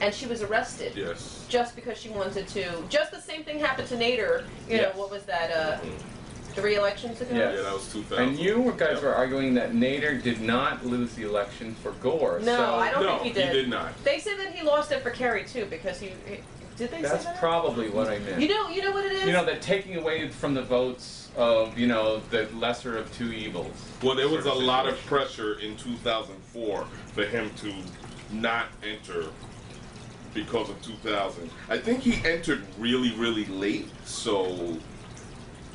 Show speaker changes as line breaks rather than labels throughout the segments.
and she was arrested.
Yes.
Just because she wanted to. Just the same thing happened to Nader. You know, what was that? 3 elections ago?
Yeah, that was 2000.
And you guys were arguing that Nader did not lose the election for Gore.
No,
so
I don't think he did.
he did not.
They said that he lost it for Carey too, because he did they say that?
That's probably what I meant.
You know what it is?
You know, that taking away from the votes of, you know, the lesser of two evils.
Well, there was a lot of pressure in 2004 for him to not enter because of 2000. I think he entered really, really late, so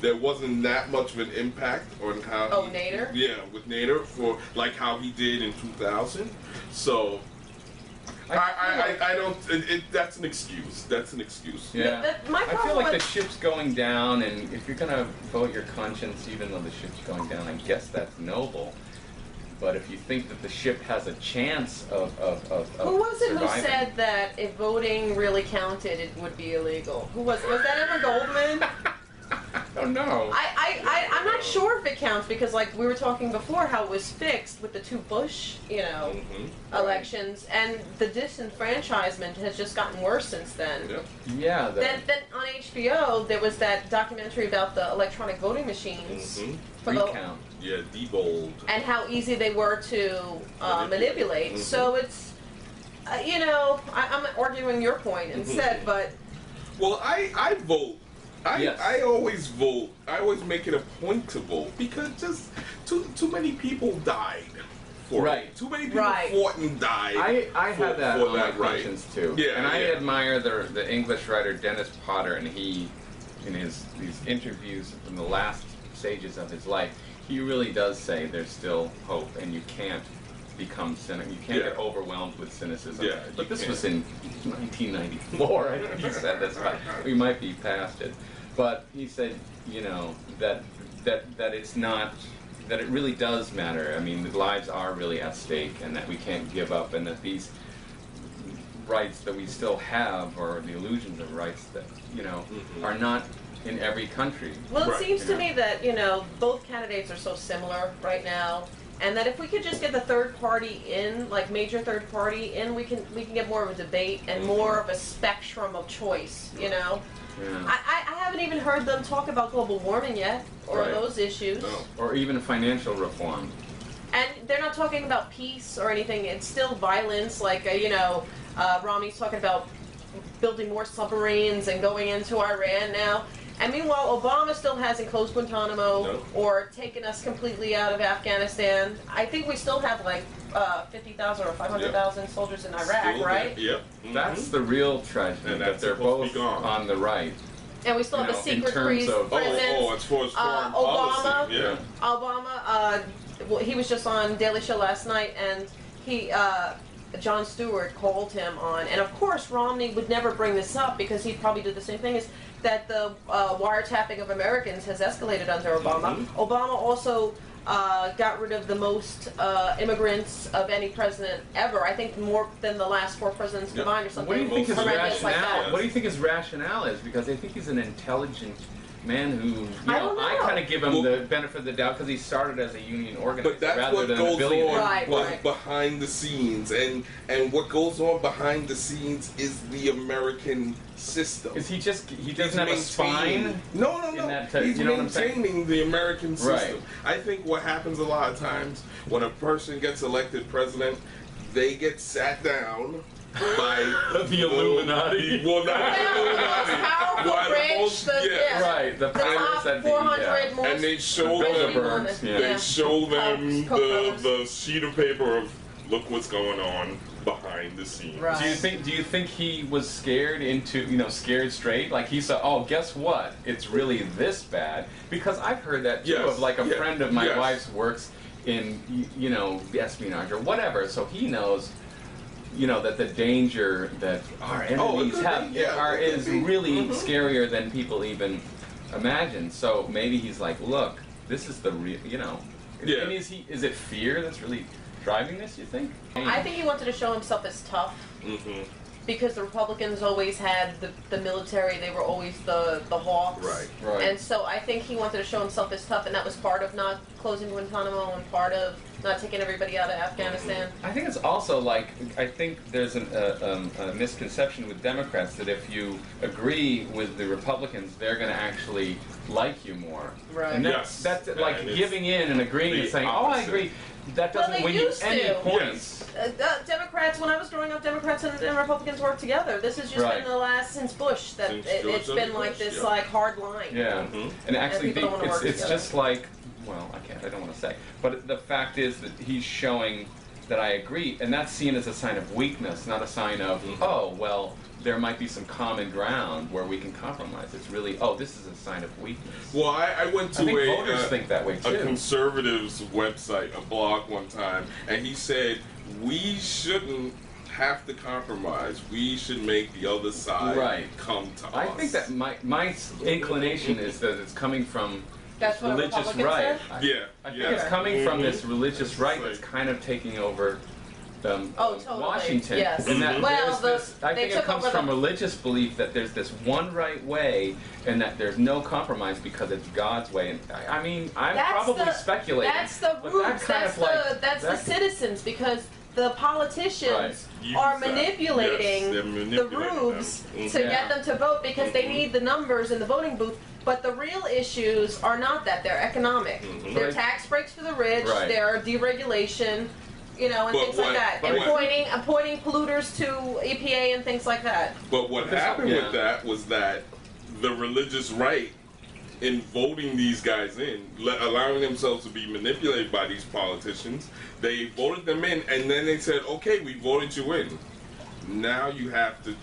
there wasn't that much of an impact on how.
Oh, Nader?
Yeah, with Nader for like how he did in 2000. So I don't. That's an excuse. That's an excuse.
Yeah.
My
I feel
problem
like the
with-
ship's going down, and if you're gonna vote your conscience, even though the ship's going down, I guess that's noble. But if you think that the ship has a chance of
Who was it who
surviving-
said that if voting really counted, it would be illegal? Who was that? Emma Goldman?
I don't know.
I'm not sure if it counts because, like we were talking before, how it was fixed with the 2 Bush, elections, and the disenfranchisement has just gotten worse since then.
Yep.
Yeah.
Then on HBO there was that documentary about the electronic voting machines for the,
Recount.
Yeah, Diebold.
and how easy they were to manipulate. So it's, I'm arguing your point instead, but.
Well, I vote.
Yes.
I always vote. I always make it a point to vote because just too many people died for
Right.
it. Too many people fought and died.
I have that
for
on my
that right.
conscience too.
Yeah,
and I
yeah.
admire the English writer Dennis Potter, and he, in these interviews from the last stages of his life, he really does say there's still hope, and you can't become cynical. You can't get overwhelmed with cynicism.
Yeah,
but
you
this
can't.
was in 1994. I think he said this, but we might be past it. But he said, that it's not, that it really does matter. I mean, the lives are really at stake, and that we can't give up, and that these rights that we still have, or the illusions of rights that, are not in every country.
Well, it
Right.
seems to me that, both candidates are so similar right now, and that if we could just get the third party in, like major third party in, we can get more of a debate and more of a spectrum of choice,
Yeah.
I haven't even heard them talk about global warming yet, or
Right.
those issues.
No.
Or even financial reform.
And they're not talking about peace or anything. It's still violence. Like, Romney's talking about building more submarines and going into Iran now. And meanwhile, Obama still hasn't closed Guantanamo or taken us completely out of Afghanistan. I think we still have like 50,000 or 500,000 soldiers in Iraq,
Still
right?
there. Yep.
That's the real tragedy,
And
that
that's
they're
supposed to
both
be gone.
on the right.
And we still have a
in
secret
terms of-
prison.
as far as foreign
Obama,
policy. Yeah.
Obama, he was just on Daily Show last night, and Jon Stewart called him on, and of course Romney would never bring this up because he probably did the same thing, is that the wiretapping of Americans has escalated under Obama. Obama also got rid of the most immigrants of any president ever. I think more than the last 4 presidents combined or something.
What do you think his
horrendous like
rationale?
that.
What do you think his rationale is? Because I think he's an intelligent man who,
I don't know.
I kind of give him the benefit of the doubt because he started as a union organizer
But that's
rather
what
than a
goes
billionaire.
on
Right.
behind the scenes, and what goes on behind the scenes is the American system.
Is he just he
He's
doesn't have a
maintaining-
spine?
No.
in that type-
He's
you know what I'm saying?
maintaining the American system.
Right.
I think what happens a lot of times when a person gets elected president, they get sat down by
The Illuminati.
Well, not the
The
Illuminati.
most powerful
Why the
branch,
most-
the-
yes.
yeah.
Right, the
The
powers
top
that be.
400 most.
And they show
The
them.
Bilderbergs, yeah.
They show them
Koch brothers.
the sheet of paper of look what's going on behind the scenes.
Right.
Do you think he was scared scared straight? Like he said, oh, guess what? It's really this bad? Because I've heard that too,
Yes,
of like a
yeah,
friend of my
yes.
wife's works in, espionage or whatever, so he knows, that the danger that our enemies have is really scarier than people even imagine. So maybe he's like, look, this is the real,
Yeah.
And is it fear that's really driving this, you think?
I think he wanted to show himself as tough. Because the Republicans always had the military, they were always the hawks.
Right.
And so I think he wanted to show himself as tough, and that was part of not closing Guantanamo and part of not taking everybody out of Afghanistan.
I think it's also like, I think there's a misconception with Democrats that if you agree with the Republicans, they're going to actually like you more.
Right.
And
Yes.
that's like
And it's
giving in and agreeing and
the
saying, oh, I
opposite.
agree. That doesn't
they
win you
used
any
to.
points.
Democrats, when I was growing up, Democrats and Republicans worked together. This has just
Right.
been the last, since Bush, that
Since
it's
George
been
W.
like
Bush,
this
yeah.
like hard line.
Yeah,
Mhm.
and actually,
people don't wanna work
it's
together.
just like, well, I don't want to say, but the fact is that he's showing that I agree, and that's seen as a sign of weakness, not a sign of, oh, well, there might be some common ground where we can compromise. It's really, oh, this is a sign of weakness.
Well, I went to
I think voters
a
think that way
a
too.
conservative's website, a blog one time, and he said we shouldn't have to compromise. We should make the other side
Right.
come to us.
I think that my inclination is that it's coming from
That's
this
what a
religious
Republican
right.
said?
Yeah,
I think
yeah.
it's coming from this
Mhm.
religious right
It's
that's
like-
kind of taking over
Oh, totally.
Washington.
Yes.
And that
Well,
there's this, I
they
think it
took
comes
over
from
the-
religious belief that there's this one right way and that there's no compromise because it's God's way. And I mean, I'm probably speculating.
That's the
but
rubes.
that kind
That's
of like,
that's the
that-
citizens, because the politicians
Use
are
that.
manipulating
Yes, they're
the
manipulating
rubes
them.
to
Yeah.
get them to vote because they need the numbers in the voting booth. But the real issues are not that; they're economic. They're
Right.
tax breaks for the rich.
Right.
They're deregulation, and
But
things like
what-
that.
but
And
what-
appointing polluters to EPA and things like that.
But what
But this-
happened
yeah.
with that was that the religious right, in voting these guys in, allowing themselves to be manipulated by these politicians, they voted them in, and then they said, "Okay, we voted you in. Now you have to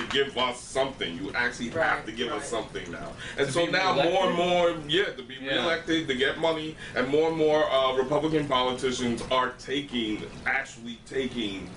give us something. You actually have
Right,
to give
right.
us something now." And
To
so
be
now
reelected?
more and more, to be
Yeah.
reelected, to get money, and more Republican politicians are actually taking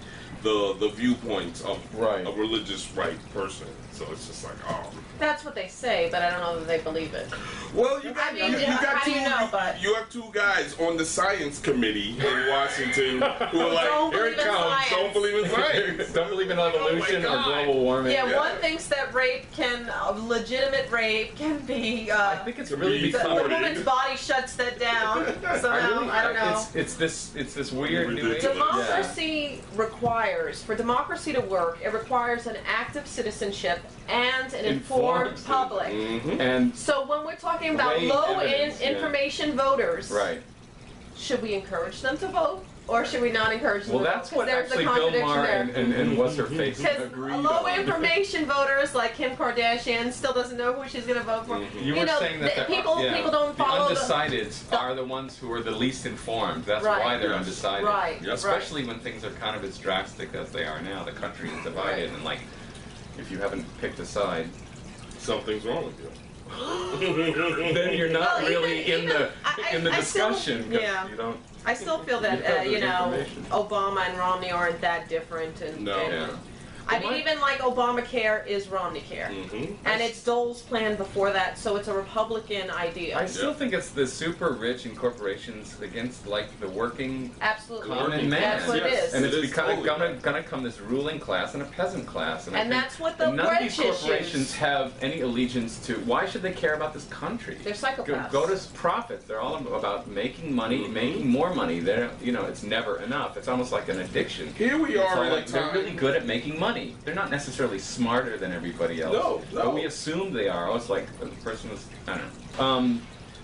the viewpoints of
Right.
a religious right person. So it's just like, oh.
That's what they say, but I don't know that they believe it.
Well, you got,
I mean,
you got
how do
two.
you know, but-
You have two guys on the science committee in Washington who are like,
Don't
"Here it
believe in
comes!
science."
Don't believe in science."
Don't believe in evolution or
God.
global warming.
Yeah,
Yeah.
one thinks that legitimate rape can be.
I think it's really
Be
the
become.
woman's body shuts that down. Somehow, I don't know.
It's this weird new age.
Ridiculous.
Democracy requires, for democracy to work, it requires an active citizenship and an informed
Informed
public.
Mhm.
And
So when we're talking about
Weighing
low
evidence, yeah.
information voters,
right.
should we encourage them to vote, or should we not encourage them
Well,
to
that's
vote?
what
There's
actually
a
Bill
contradiction
Maher
there.
and what's her face
Because
agreed
low
on.
information voters like Kim Kardashian still doesn't know who she's going to vote for.
You were saying that
people don't
the
follow
undecideds are the ones who are the least informed. That's
Right.
why they're
Yes.
undecided.
Right,
Yes.
Especially when things are kind of as drastic as they are now. The country is divided,
Right.
and like, if you haven't picked a side,
Something's wrong with you.
then you're not
Well,
really
even-
in the
I still-
discussion. 'Cause
yeah.
You don't.
I still feel that
You have the
you know,
information.
Obama and Romney aren't that different, and,
No.
and-
Yeah.
I
Well,
mean,
my-
even like Obamacare is Romney care,
Mhm.
and it's Dole's plan before that, so it's a Republican idea.
I still think it's the super rich and corporations against like the working
Absolutely,
common man.
that's what it
Yes.
is.
And it's
It is
becoming
totally
gonna come this ruling class and a peasant class, I
And
think
that's what the
none of these
wedge
corporations
issues-
have any allegiance to. Why should they care about this country?
They're psychopaths.
Go to profits. They're all about making money,
Mhm.
making more money. They're it's never enough. It's almost like an addiction.
Here we
It's
are
all
in a
like, they're
time.
really good at making money. They're not necessarily smarter than everybody else.
No.
But we assume they are. It's like the person was, I don't know.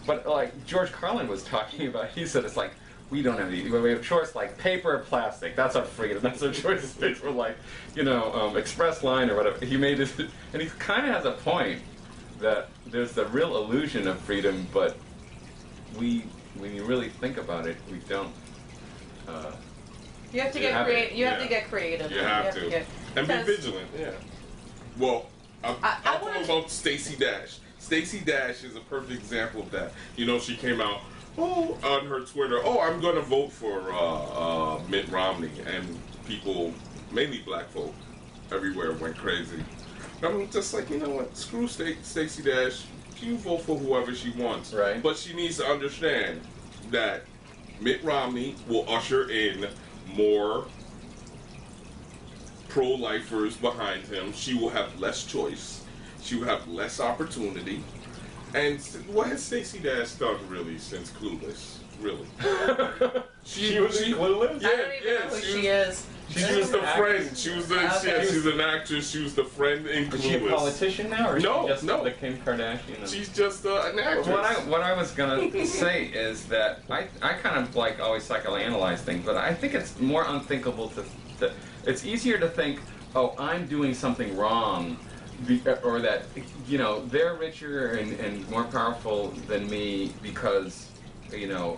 But like George Carlin was talking about, he said it's like, we don't have we have choice like paper or plastic. That's our freedom. That's our choices. We're like, express line or whatever. He made this, and he kind of has a point that there's the real illusion of freedom, but when you really think about it, we don't.
You have to
You
get
have
creative.
it.
You have
Yeah.
to get creative.
You have to. And be
because-
vigilant, yeah. Well, I'll
I
talk
wanna-
about Stacey Dash. Stacey Dash is a perfect example of that. She came out on her Twitter, I'm going to vote for Mitt Romney. And people, mainly black folk, everywhere went crazy. I'm just like, you know what? Screw Stacey Dash. She can vote for whoever she wants.
Right.
But she needs to understand that Mitt Romney will usher in more pro-lifers behind him. She will have less choice. She will have less opportunity. And what has Stacey Dash done really since Clueless? really.
She was clueless?
Yeah,
I don't even know who she is.
She was the friend. She was the.
Okay.
Yeah, she's an actress. She was the friend in Clueless.
Is she a politician now, or is
No,
she just
no.
the Kim Kardashian?
She's just an actress.
What I was gonna say is that I kind of like always psychoanalyze things, but I think it's more unthinkable to it's easier to think, oh, I'm doing something wrong, or that, you know, they're richer and more powerful than me because, you know,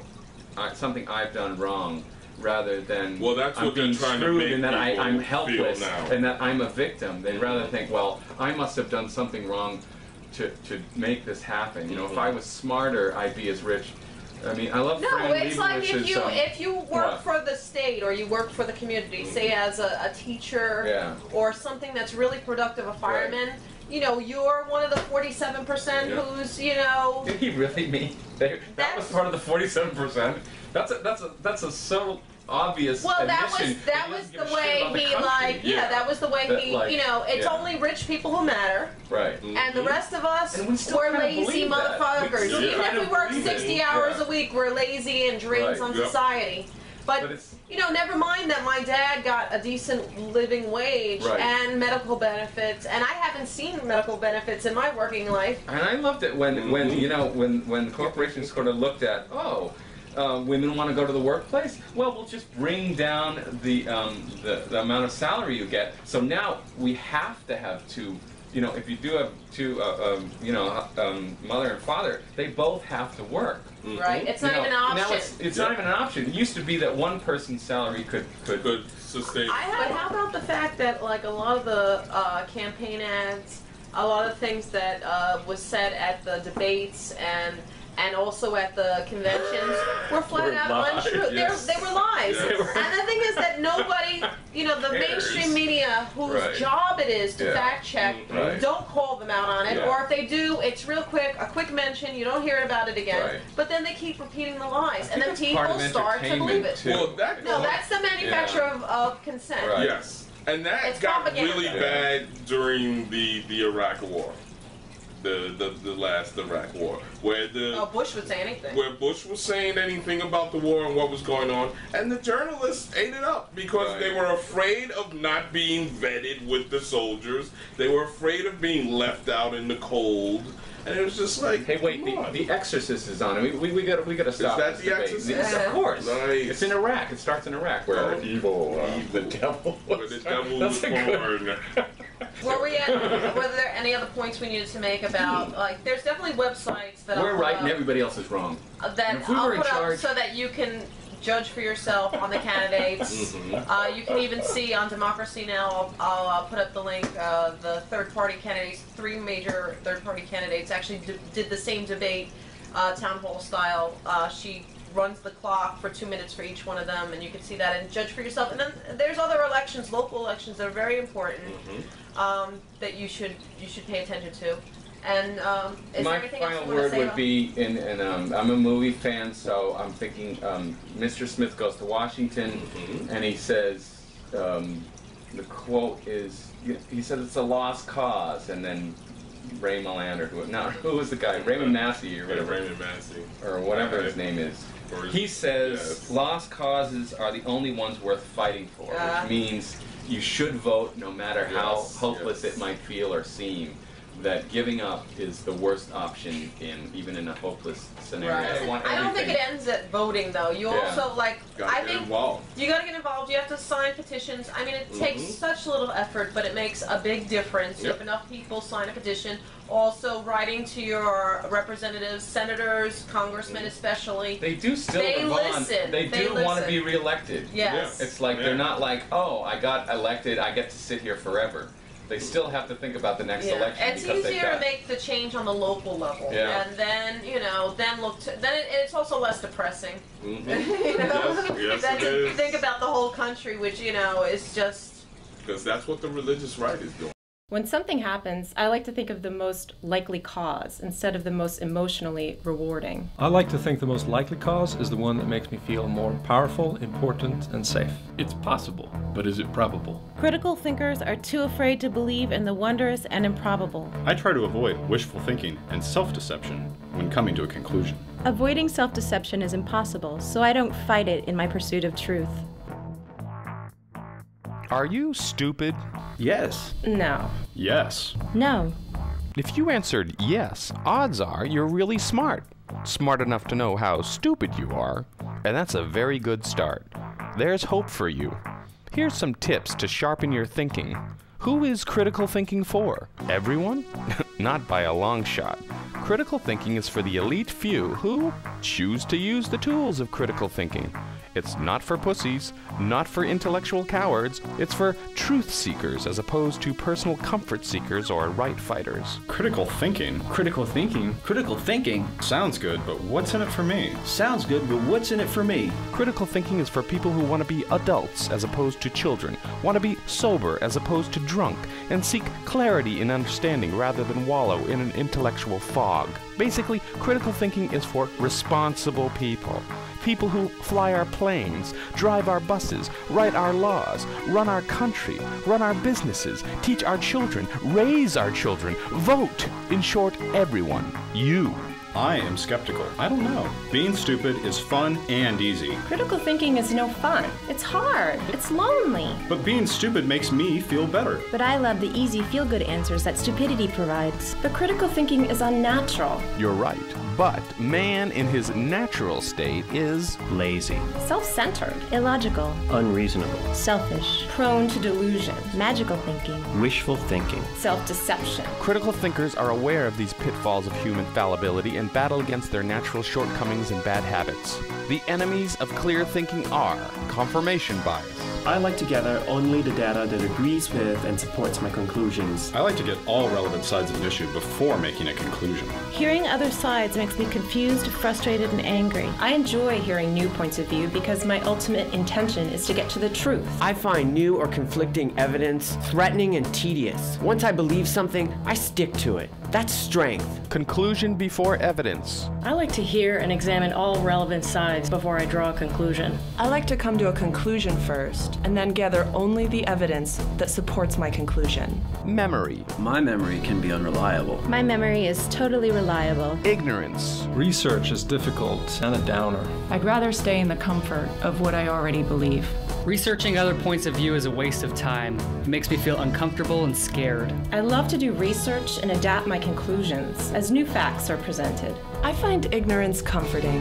something I've done wrong, rather than
Well, that's
I'm
what they're
being
trying to
screwed
make
and that I'm
people
helpless
feel now.
and that I'm a victim. They'd rather think, well, I must have done something wrong to make this happen. You know, if I was smarter, I'd be as rich. I mean, I love
No,
Fran
it's like
Leibowiz's,
if you work
what?
for the state or you work for the community, say as a teacher
Yeah.
or something that's really productive, a fireman. You know, you're one of the 47%
Yeah.
who's, you know.
Did he really mean that was
That's-
part of the 47%? That's a so obvious
Well, that
admission
was
that
that
he
was
doesn't give
the
a shit
way
about the
he
country.
like
Yeah.
that was the way
That,
he
like,
you know it's
yeah.
only rich people who matter,
Right.
and the rest of us
And we still
we're
kinda
lazy
believe that.
motherfuckers.
We still
Even
kind
if
of
we work
believe it.
60 hours
Yeah.
a week, we're lazy and drains
Right.
on
Yep.
society. But
it's-
you know, never mind that my dad got a decent living wage
Right.
and medical benefits, and I haven't seen medical benefits in my working life.
And I loved it when you know when corporations sort of looked at, oh, women want to go to the workplace. Well, we'll just bring down the amount of salary you get. So now we have to have two. You know, if you do have two, mother and father, they both have to work.
Right? It's not
You know,
even an option.
Now it's not even an option. It used to be that one person's salary could
Could sustain.
But how about the fact that like a lot of the campaign ads, a lot of things that was said at the debates and also at the conventions were flat
Were
out
lies.
untrue.
Yes.
They were lies.
Yes.
And the thing is that nobody, you know, the
Cares.
mainstream media whose
Right.
job it is to
Yeah.
fact check,
Right.
don't call them out on it.
Yeah.
Or if they do, it's real quick, a quick mention, you don't hear about it again.
Right.
But then they keep repeating the lies. And then
That's part
people
of
start to believe
entertainment,
it.
too.
Well, that
No, that's the manufacture of consent.
Right.
Yes, and that
It's
got
propaganda.
really
Yeah.
bad during the Iraq War, the last Iraq War, where
Bush would say anything.
where Bush was saying anything about the war and what was going on, and the journalists ate it up because
Right.
they were afraid of not being vetted with the soldiers. They were afraid of being left out in the cold, and it was just like,
Hey, wait!
come on.
The Exorcist is on. We got to stop.
that
this
The
debate.
Exorcist?
Yes,
Yeah.
of course.
Nice.
It's in Iraq. It starts in Iraq, where
Oh.
evil, the devil.
Where the devil
That's
was
a good-
born.
Were there any other points we needed to make about, like, there's definitely websites that
We're
I'll
right
put
and
up,
everybody else is wrong.
that
And if we
I'll
were in
put up
charge-
so that you can judge for yourself on the candidates. You can even see on Democracy Now! I'll put up the link. The third-party candidates, 3 major third-party candidates actually did the same debate, town hall style. She runs the clock for 2 minutes for each one of them, and you can see that and judge for yourself. And then there's other elections, local elections, that are very important that you should pay attention to. And is
My
there anything else
final
you want to
word
say
would
about?
be, I'm a movie fan, so I'm thinking Mr. Smith Goes to Washington, and he says, the quote is, he says it's a lost cause, and then Ray Melander, who was the guy? Raymond Massey or
Yeah,
whatever.
Raymond Massey.
Or whatever
Right.
his name is.
Or his-
He says
yes.
lost causes are the only ones worth fighting for, which means you should vote no matter how
Yes,
hopeless
yes.
it might feel or seem. That giving up is the worst option even in a hopeless scenario.
Right.
I want
I don't think
everything.
it ends at voting, though. You
Yeah.
also, like,
Gotta
I
get
think
involved.
you gotta get involved. You have to sign petitions. I mean, it takes such little effort, but it makes a big difference.
Yep.
If enough people sign a petition, also writing to your representatives, senators, congressmen especially.
They do still
They
want.
listen.
They
They
do want to
listen.
be reelected.
Yes.
It's like
Yeah.
they're not like, oh, I got elected, I get to sit here forever. They still have to think about the next
Yeah.
election
It's
because they've
easier to
got.
make the change on the local level,
Yeah.
and then then look to it's also less depressing. You know,
Yes,
then
it
you
is.
think about the whole country, which is just.
Because that's what the religious right is doing.
When something happens, I like to think of the most likely cause instead of the most emotionally rewarding.
I like to think the most likely cause is the one that makes me feel more powerful, important, and safe.
It's possible, but is it probable?
Critical thinkers are too afraid to believe in the wondrous and improbable.
I try to avoid wishful thinking and self-deception when coming to a conclusion.
Avoiding self-deception is impossible, so I don't fight it in my pursuit of truth.
Are you stupid?
Yes.
No.
Yes.
No.
If you answered yes, odds are you're really smart. Smart enough to know how stupid you are, and that's a very good start. There's hope for you. Here's some tips to sharpen your thinking. Who is critical thinking for? Everyone? Not by a long shot. Critical thinking is for the elite few who choose to use the tools of critical thinking. It's not for pussies, not for intellectual cowards. It's for truth seekers as opposed to personal comfort seekers or right fighters.
Critical thinking?
Critical thinking? Critical thinking?
Sounds good, but what's in it for me?
Sounds good, but what's in it for me?
Critical thinking is for people who want to be adults as opposed to children, want to be sober as opposed to drunk, and seek clarity in understanding rather than wallow in an intellectual fog. Basically, critical thinking is for responsible people. People who fly our planes, drive our buses, write our laws, run our country, run our businesses, teach our children, raise our children, vote. In short, everyone. You.
I am skeptical. I don't know. Being stupid is fun and easy.
Critical thinking is no fun. It's hard. It's lonely.
But being stupid makes me feel better.
But I love the easy feel-good answers that stupidity provides.
But critical thinking is unnatural.
You're right. But man in his natural state is
Lazy.
Self-centered.
Illogical.
Unreasonable.
Selfish.
Prone to delusion.
Magical thinking.
Wishful thinking.
Self-deception.
critical thinkers are aware of these pitfalls of human fallibility and battle against their natural shortcomings and bad habits. The enemies of clear thinking are confirmation bias.
I like to gather only the data that agrees with and supports my conclusions.
I like to get all relevant sides of an issue before making a conclusion.
Hearing other sides makes me confused, frustrated, and angry.
I enjoy hearing new points of view because my ultimate intention is to get to the truth.
I find new or conflicting evidence threatening and tedious. Once I believe something, I stick to it. That's strength.
Conclusion before evidence.
I like to hear and examine all relevant sides before I draw a conclusion.
I like to come to a conclusion first, and then gather only the evidence that supports my conclusion.
Memory.
My memory can be unreliable.
My memory is totally reliable.
Ignorance.
Research is difficult and a downer.
I'd rather stay in the comfort of what I already believe.
Researching other points of view is a waste of time. It makes me feel uncomfortable and scared.
I love to do research and adapt my conclusions as new facts are presented.
I find ignorance comforting.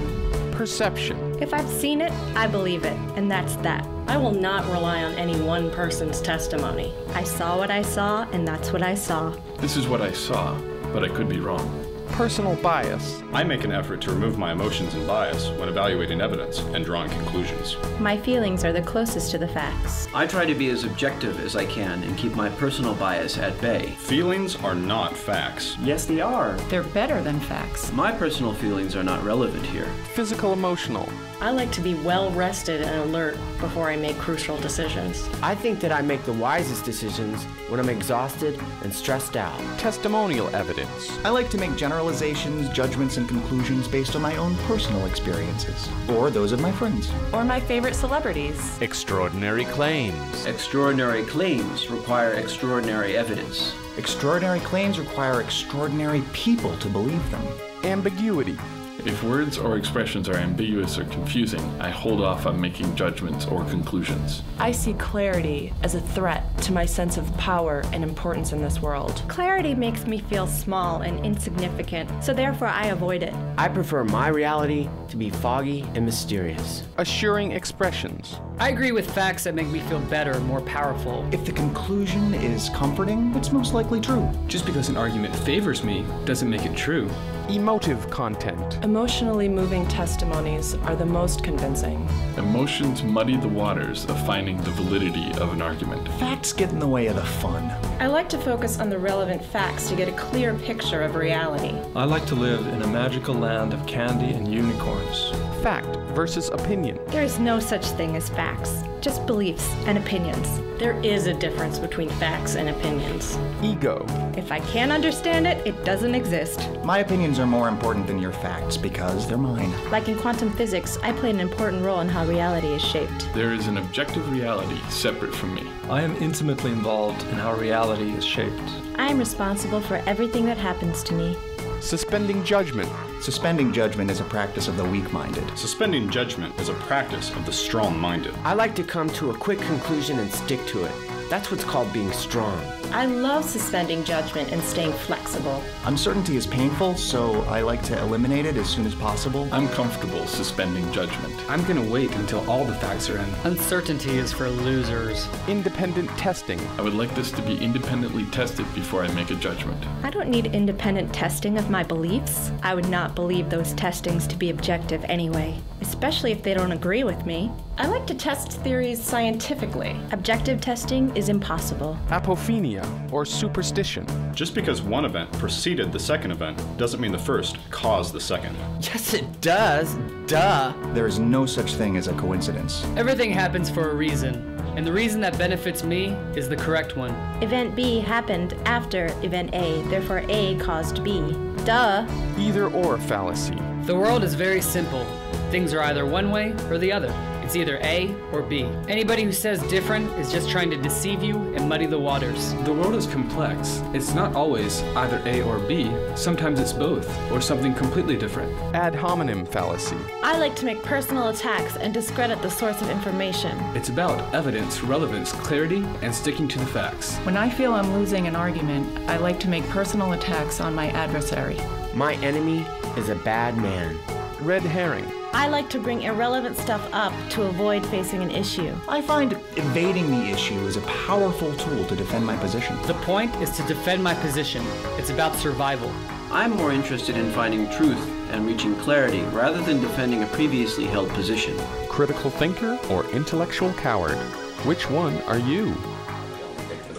Perception.
If I've seen it, I believe it, and that's that.
I will not rely on any one person's testimony.
I saw what I saw, and that's what I saw.
This is what I saw, but I could be wrong.
Personal bias.
I make an effort to remove my emotions and bias when evaluating evidence and drawing conclusions.
My feelings are the closest to the facts.
I try to be as objective as I can and keep my personal bias at bay.
Feelings are not facts.
Yes, they are.
They're better than facts.
My personal feelings are not relevant here.
Physical emotional.
I like to be well rested and alert before I make crucial decisions.
I think that I make the wisest decisions when I'm exhausted and stressed out.
Testimonial evidence.
I like to make generalizations, judgments, and conclusions based on my own personal experiences, or those of my friends.
Or my favorite celebrities.
Extraordinary claims.
Extraordinary claims require extraordinary evidence.
Extraordinary claims require extraordinary people to believe them.
Ambiguity.
If words or expressions are ambiguous or confusing, I hold off on making judgments or conclusions.
I see clarity as a threat to my sense of power and importance in this world.
Clarity makes me feel small and insignificant, so therefore I avoid it.
I prefer my reality to be foggy and mysterious.
Assuring expressions.
I agree with facts that make me feel better, more powerful.
If the conclusion is comforting, it's most likely true.
Just because an argument favors me doesn't make it true.
Emotive content.
Emotionally moving testimonies are the most convincing.
Emotions muddy the waters of finding the validity of an argument.
Facts get in the way of the fun.
I like to focus on the relevant facts to get a clear picture of reality.
I like to live in a magical land of candy and unicorns.
Fact versus opinion.
There is no such thing as facts, just beliefs and opinions.
There is a difference between facts and opinions.
Ego.
If I can't understand it, it doesn't exist.
My opinions are more important than your facts because they're mine.
Like in quantum physics, I play an important role in how reality is shaped.
There is an objective reality separate from me.
I am intimately involved in how reality is shaped.
I am responsible for everything that happens to me.
Suspending judgment.
Suspending judgment is a practice of the weak-minded.
Suspending judgment is a practice of the strong-minded.
I like to come to a quick conclusion and stick to it. That's what's called being strong.
I love suspending judgment and staying flexible.
Uncertainty is painful, so I like to eliminate it as soon as possible.
I'm comfortable suspending judgment.
I'm gonna wait until all the facts are in.
Uncertainty is for losers.
Independent testing.
I would like this to be independently tested before I make a judgment.
I don't need independent testing of my beliefs. I would not believe those testings to be objective anyway, especially if they don't agree with me.
I like to test theories scientifically.
Objective testing is impossible.
Apophenia, or superstition.
Just because one event preceded the second event doesn't mean the first caused the second.
Yes, it does. Duh.
There is no such thing as a coincidence.
Everything happens for a reason, and the reason that benefits me is the correct one.
Event B happened after event A, therefore A caused B. Duh.
Either or fallacy.
The world is very simple. Things are either one way or the other. It's either A or B. Anybody who says different is just trying to deceive you and muddy the waters.
The world is complex. It's not always either A or B. Sometimes it's both, or something completely different.
Ad hominem fallacy.
I like to make personal attacks and discredit the source of information.
It's about evidence, relevance, clarity, and sticking to the facts.
When I feel I'm losing an argument, I like to make personal attacks on my adversary.
My enemy is a bad man.
Red herring.
I like to bring irrelevant stuff up to avoid facing an issue.
I find evading the issue is a powerful tool to defend my position.
The point is to defend my position. It's about survival.
I'm more interested in finding truth and reaching clarity rather than defending a previously held position.
Critical thinker or intellectual coward? Which one are you?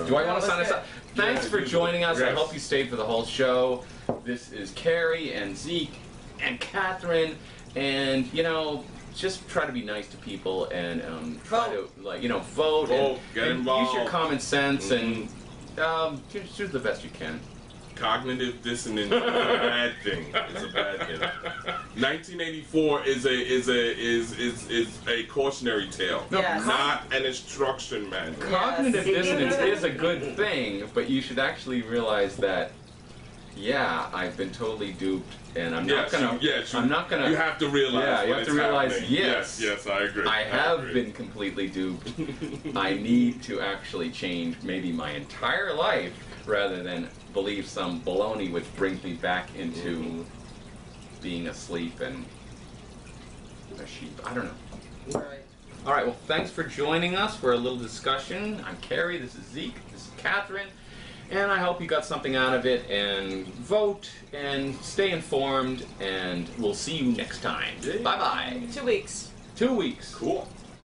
Do I want to sign us up? Thanks for joining us. I hope you stayed for the whole show. This is Carey and Zeke and Katharine. And, you know, just try to be nice to people and try to, like, you know, vote and
get involved.
Use your common sense and just do the best you can.
Cognitive dissonance is a bad thing. It's a bad thing. 1984 is a cautionary tale, not an instruction manual.
Cognitive dissonance is a good thing, but you should actually realize that, yeah, I've been totally duped, and I'm not gonna. I'm not gonna.
You have to realize.
Yeah, you have to realize.
Happening. Yes, I agree.
I have been completely duped. I need to actually change maybe my entire life rather than believe some baloney which brings me back into being asleep and a sheep. I don't know.
Right.
All right. Well, thanks for joining us for a little discussion. I'm Carey. This is Zeke. This is Katharine. And I hope you got something out of it, and vote, and stay informed, and we'll see you next time. Bye-bye.
2 weeks.
2 weeks.
Cool.